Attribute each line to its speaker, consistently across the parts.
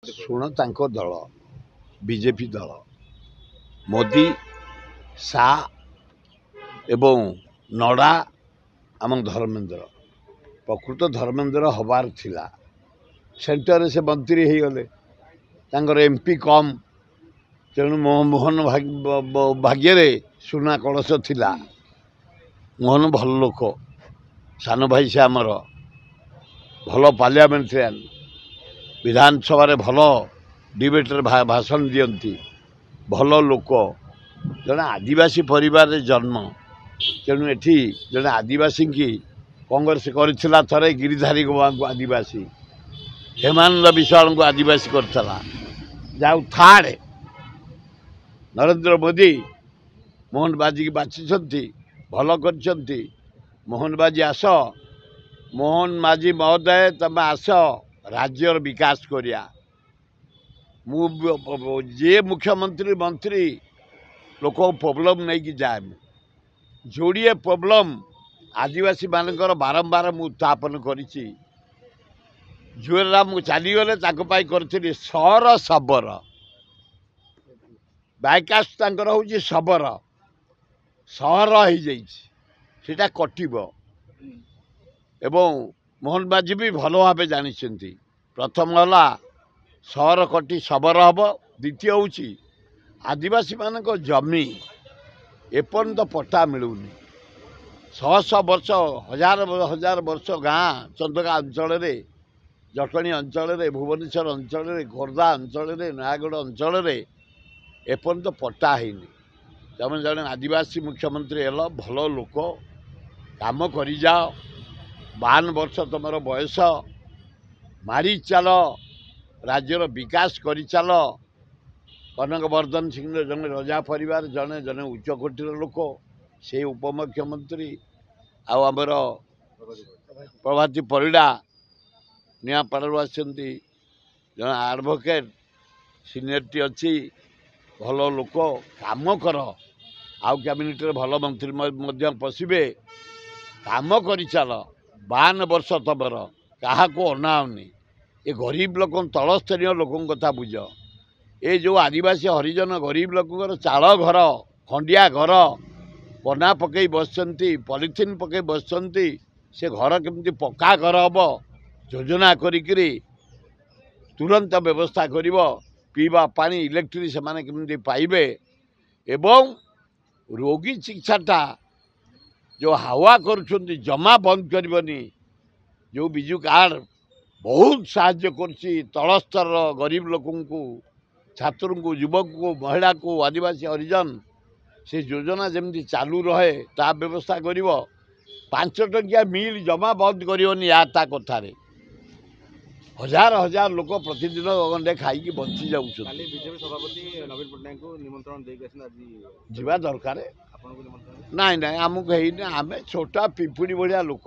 Speaker 1: शुण तांको दल बीजेपी दल मोदी शाह एवं नडा आम धर्मेन्द्र प्रकृत धर्मेन्द्र हबार थिला सेंटर से मंत्री हो गले तांकर एमपी कम तेणु मोहन भाग्य सुना कलश थिला मोहन भल लोक सान भाई से आमर भल पार्लियामेंटेरियन विधानसभा भल डिबेटर भाषण दियंती भल लोक जड़े आदिवासी परिवार जन्म तेणु एठी जड़े आदिवासी की कांग्रेस करथिला थरे गिरिधारी गोवा को आदिवासी हेमानंद विशाल को आदिवासी करथला जाऊ थार्ड नरेंद्र मोदी मोहन बाजी की बाछिछंती भल करछंती मोहन बाजी आस मोहन माझी महोदय तमे आस राज्यर विकास करिया जे मुख्यमंत्री मंत्री लोक प्रोब्लेम नहीं कि जाए जोड़िए प्रोब्लेम आदिवासी मानकर बारंबार मु उत्थापन करिछि जुएरा मु चलीगले करी सहर शबर बायकास्ट तांकर होची शबर सहर हो जाटा कटिब एवं मोहन बाजी भी भल भाव जानी प्रथम है सहर कटी शबर हम द्वितीय हूँ आदिवासी मान जमी एपर्यंत पट्टा मिलूनी शह शह वर्ष हजार हजार वर्ष गाँ चंदका अंचल जटणी अंचल भुवनेश्वर अंचल खोर्धा अंचल नयागढ़ अंचल एपर्यंत पट्टा हैनी तुम जड़े आदिवासी मुख्यमंत्री हेल भल लोक काम कर जाओ 52 वर्ष तुम बयस मारी चल राज्यर विकास कर चल कनकवर्धन सिंह जने रजा परिवार जने जने उच्चकोटीर लोक से उपमुख्यमंत्री आमर प्रभाती परिड़ा नियापड़ू आसती जन एडवोकेट सीनियरिटी अच्छी भल लोक काम कर आउ कैबिनेट भल मंत्री पशिबे काम कर चल 52 वर्ष तमर क्या अनाओनी ये गरीब लोक तल स्तरीय लोक कथा बुझ ये जो आदिवासी हरिजन गरीब लोक चाल घर खंडिया घर पना पकई बसती पॉलिथिन पकई बसती से घर केमती पक्का घर हम योजना करी तुरंत व्यवस्था कर पीवा पानी इलेक्ट्रिक से माने केमती पाइबे एवं रोगी चिकित्साटा जो हावा करुँच जमा बंद करनी जो बिजु कार्ड बहुत साहाय्य करछि तल स्तर गरीब लोक छात्र को युवक को महिला को आदिवासी हरिजन से योजना जमी चालू रहे ता व्यवस्था कर 5 टंकिया मिल जमा बंद करनी या ता कथार हजार हजार लोक प्रतिदिन गंडे खाई बंची जाऊँ जीवा दरकार नाई ना आमको है आम छोटा पिंपुड़ी भाया लोक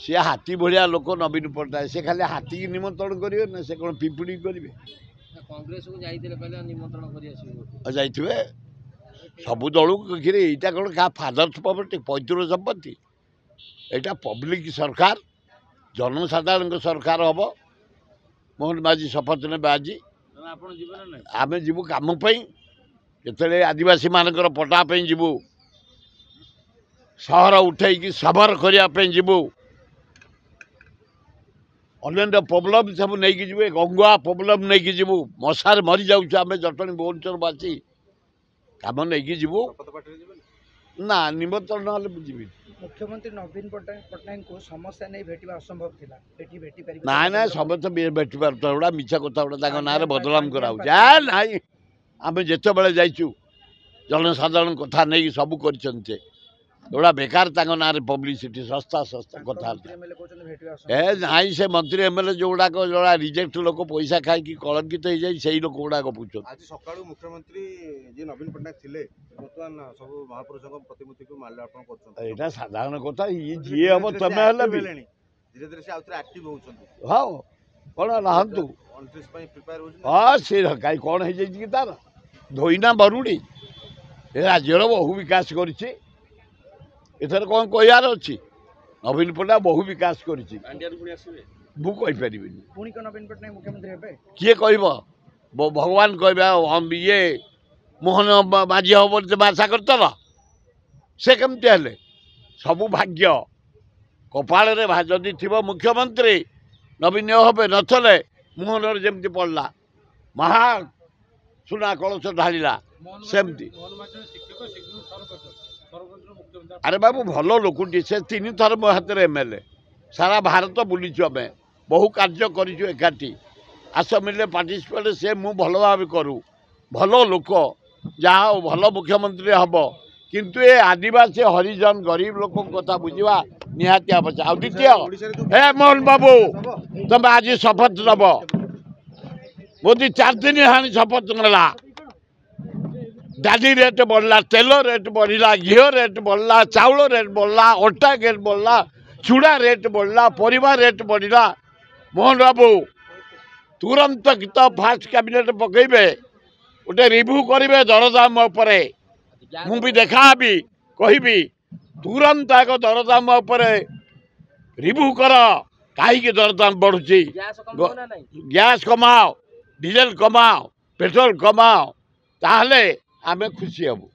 Speaker 1: सी हाथी भाया लोक नवीन पट्टनायक से खाली हाथी की निमंत्रण करेंगे ना से कौन पिंपुड़ी करेंगे
Speaker 2: कांग्रेस को निमंत्रण
Speaker 1: जाइए सबू दल यहाँ कौन क्या फादर्स प्रॉपर्टी पैतृक संपत्ति यहाँ पब्लिक सरकार जनसाधारण सरकार हम मोहन माझी शपथ ने आज आम जीवु कम जो आदिवासी मानकर पटापी जीवु सहर उठे सबर करने जीवु अन्य प्रोब्लेम सब नहीं जी गंगुआ प्रोब्लेम नहीं जीवु मशार मरी जाऊँ आम जटणी भुवनेश्वर बासी कम नहीं जीवु ना निमंत्रण ना जी
Speaker 2: मुख्यमंत्री नवीन पट्टनायक को समस्या नहीं भेटा असंभव थिला
Speaker 1: ना ना समस्त भेटी पार्था गुड़ा मिछा कथा गुड़ा ना बदनाम कराऊँ आम जिते बड़े जाइचु जनसाधारण कथा नहीं सब कर जोड़ा बेकार ना पब्लिसिटी सस्ता सस्ता कथा ए ना से मंत्री एमएलए जो गुड़ाक जोड़ा रिजेक्ट लोक पैसा खाई कलंकित हो जाए से लोक गुड़ाक पूछो
Speaker 3: आज सकाळु मुख्यमंत्री जे नवीन पट्टनायक थिले बर्तमान सब महापुरुषों प्रतिमूर्ति को माल्यार्पण करछन
Speaker 1: एटा साधारण कथा ये जी हम तमे हले
Speaker 3: धीरे धीरे से आउथरे एक्टिव होउछन
Speaker 1: हां कोन रहंतु
Speaker 3: 29 पई प्रिपेयर होउछन
Speaker 1: हां से काई कोन हे जाई कि तार धोइना बरुडी ए राज्यर बहु विकास करछि एथर कौन कहर अच्छी नवीन पट्टनायक बहु विकास कर ମୁଁ କହିପାରିବିନି।
Speaker 2: ପୁଣି କ'ଣ ନବୀନ ପଟ୍ଟନାୟକ ମୁଖ୍ୟମନ୍ତ୍ରୀ ହେବେ?
Speaker 1: କିଏ କହିବ? ଭଗବାନ କହିବେ ଇଏ ମୋହନ ମାଝି ହବ ବୋଲି ତମେ ଆଶା କରିଥିଲ? ସେ କେମିତି ହେଲେ? ସବୁ ଭାଗ୍ୟ କପାଳରେ ଯଦି ଥିବ ମୁଖ୍ୟମନ୍ତ୍ରୀ ନବୀନ ହେବେ, ନଥିଲେ ମୋହନର ଯେମିତି ପଡ଼ିଲା ମହା ସୁନା କଳସ ଢାଳିଲା ସେମିତି। ଆରେ ବାବୁ ଭଲ ଲୋକଟି, ସେ 3 ଥର ମୋ ହାତରେ MLA, ସାରା ଭାରତ ବୁଲିଛୁ, ଆମେ ବହୁ କାର୍ଯ୍ୟ କରିଛୁ ଏକାଠି, ଆସାମରେ ପାର୍ଟିସିପେଟ୍ ସେ ମୁଁ ଭଲ ଭାବେ କରୁ, ଭଲ ଲୋକ, ଯାହା ହଉ ଭଲ ମୁଖ୍ୟମନ୍ତ୍ରୀ ହେବ। କିନ୍ତୁ ଏ ଆଦିବାସୀ ହରିଜନ ଗରିବ ଲୋକଙ୍କ କଥା ବୁଝିବା ନିହାତି ଆବଶ୍ୟକ। ଆଉ ଦ୍ୱିତୀୟ, ହେ ମୋହନ ବାବୁ ତମେ ଆଜି ଶପଥ ନେବ। ମୋଦି 4 ଦିନ ହେଲାଣି ଶପଥ ନେଲା। ଡାଲି ରେଟ୍ ବଢ଼ିଲା, ତେଲ ରେଟ୍ ବଢ଼ିଲା, ଘିଅ ରେଟ୍ ବଢ଼ିଲା, ଚାଉଳ ରେଟ୍ ବଢ଼ିଲା, ଅଟା ରେଟ୍ ବଢ଼ିଲା, ଚୁଡ଼ା ରେଟ୍ ବଢ଼ିଲା, ପରିବା ରେଟ୍ ବଢ଼ିଲା। ମୋହନ ବାବୁ ତୁରନ୍ତ ଫାଷ୍ଟ କ୍ୟାବିନେଟ୍ ପକେଇବେ, ଗୋଟେ ରିଭ୍ୟୁ କରିବେ ଦରଦାମ ଉପରେ। ମୁଁ ବି ଦେଖାହେବି, କହିବି ତୁରନ୍ତ ଆଗ ଦରଦାମ ଉପରେ ରିଭ୍ୟୁ କର, କାହିଁକି ଦରଦାମ ବଢ଼ୁଛି। ଗ୍ୟାସ୍ କମାଅ, ଡିଜେଲ କମାଅ, ପେଟ୍ରୋଲ କମାଅ, ତାହେଲେ ଆମେ ଖୁସି ହେବୁ।